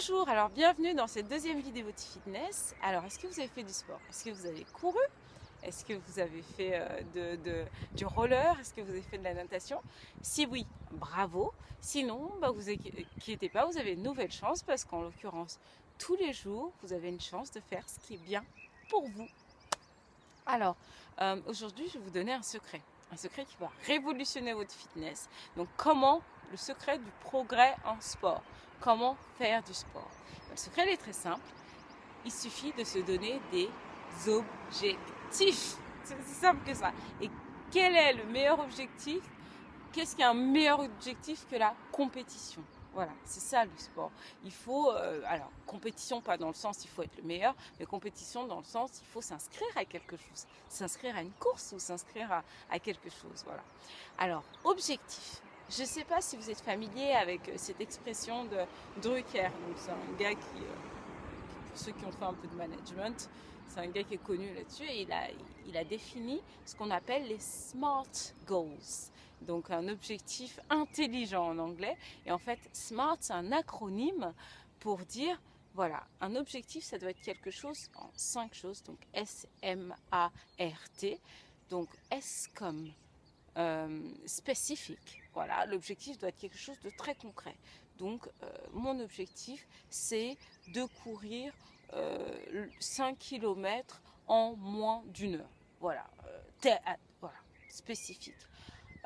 Bonjour, alors bienvenue dans cette deuxième vidéo de fitness. Alors, est-ce que vous avez fait du sport? Est-ce que vous avez couru? Est-ce que vous avez fait du roller? Est-ce que vous avez fait de la natation? Si oui, bravo. Sinon, vous inquiétez pas, vous avez une nouvelle chance parce qu'en l'occurrence, tous les jours, vous avez une chance de faire ce qui est bien pour vous. Alors, aujourd'hui, je vais vous donner un secret qui va révolutionner votre fitness. Donc, le secret du progrès en sport. Comment faire du sport? Le secret, il est très simple. Il suffit de se donner des objectifs. C'est aussi simple que ça. Et quel est le meilleur objectif? Qu'est-ce qui est un meilleur objectif que la compétition? Voilà, c'est ça le sport. Il faut, alors, compétition pas dans le sens il faut être le meilleur, mais compétition dans le sens il faut s'inscrire à quelque chose, s'inscrire à une course ou s'inscrire à quelque chose. Voilà. Alors, objectif. Je ne sais pas si vous êtes familier avec cette expression de Drucker. Donc, c'est un gars qui, pour ceux qui ont fait un peu de management, c'est un gars qui est connu là-dessus et il a défini ce qu'on appelle les SMART goals. Donc un objectif intelligent en anglais. Et en fait, SMART, c'est un acronyme pour dire, voilà, un objectif, ça doit être quelque chose en 5 choses. Donc S-M-A-R-T. Donc S comme spécifique. Voilà, l'objectif doit être quelque chose de très concret. Donc, mon objectif, c'est de courir 5 km en moins d'une heure. Voilà, voilà, spécifique.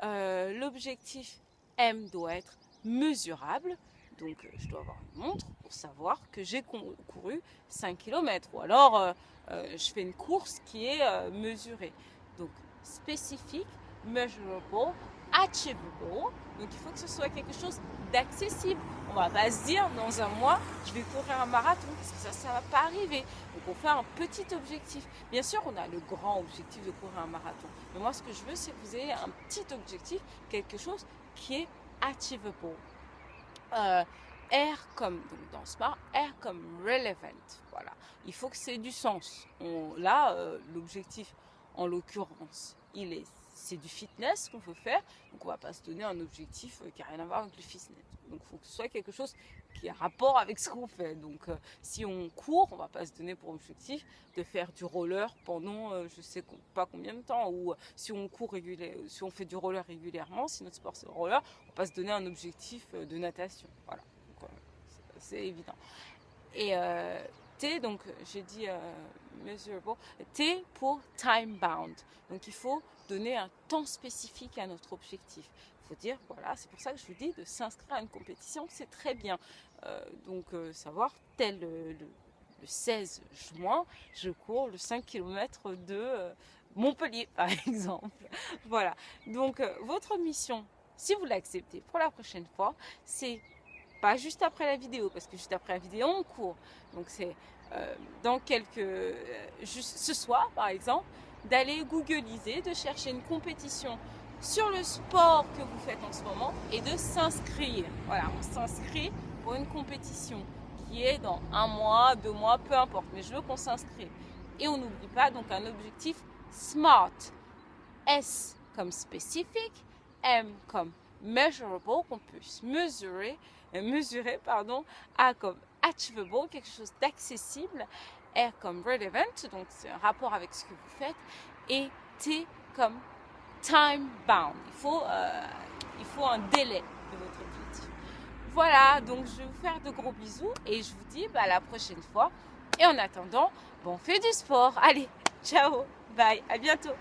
L'objectif M doit être mesurable. Donc, je dois avoir une montre pour savoir que j'ai couru 5 km. Ou alors, je fais une course qui est mesurée. Donc, spécifique, measurable, achievable. Donc, il faut que ce soit quelque chose d'accessible. On ne va pas se dire, dans un mois, je vais courir un marathon, parce que ça ne va pas arriver. Donc, on fait un petit objectif. Bien sûr, on a le grand objectif de courir un marathon. Mais moi, ce que je veux, c'est que vous ayez un petit objectif, quelque chose qui est achievable. R comme, donc dans Smart, R comme relevant. Voilà. Il faut que c'est du sens. L'objectif, en l'occurrence, c'est du fitness qu'on veut faire. Donc, on ne va pas se donner un objectif qui n'a rien à voir avec le fitness. Donc, il faut que ce soit quelque chose qui a rapport avec ce qu'on fait. Donc, si on court, on ne va pas se donner pour objectif de faire du roller pendant je ne sais pas combien de temps. Ou si on si on fait du roller régulièrement, si notre sport c'est le roller, on ne va pas se donner un objectif de natation. Voilà, c'est évident. Et T, donc j'ai dit measurable, T pour time bound. Donc il faut donner un temps spécifique à notre objectif. Il faut dire, voilà, c'est pour ça que je vous dis de s'inscrire à une compétition, c'est très bien. Savoir, le 16 juin, je cours le 5 km de Montpellier, par exemple. Voilà, donc votre mission, si vous l'acceptez pour la prochaine fois, c'est pas juste après la vidéo, parce que juste après la vidéo, on court. Donc c'est juste ce soir, par exemple, d'aller googliser, de chercher une compétition sur le sport que vous faites en ce moment et de s'inscrire. Voilà, on s'inscrit pour une compétition qui est dans 1 mois, 2 mois, peu importe. Mais je veux qu'on s'inscrive. Et on n'oublie pas donc un objectif SMART. S comme spécifique, M comme measurable, qu'on puisse mesurer, A comme achievable, quelque chose d'accessible, R comme relevant, donc c'est un rapport avec ce que vous faites, et T comme time bound. Il faut un délai de votre objectif. Voilà, donc je vais vous faire de gros bisous et je vous dis à la prochaine fois. Et en attendant, on fait du sport. Allez, ciao, bye, à bientôt.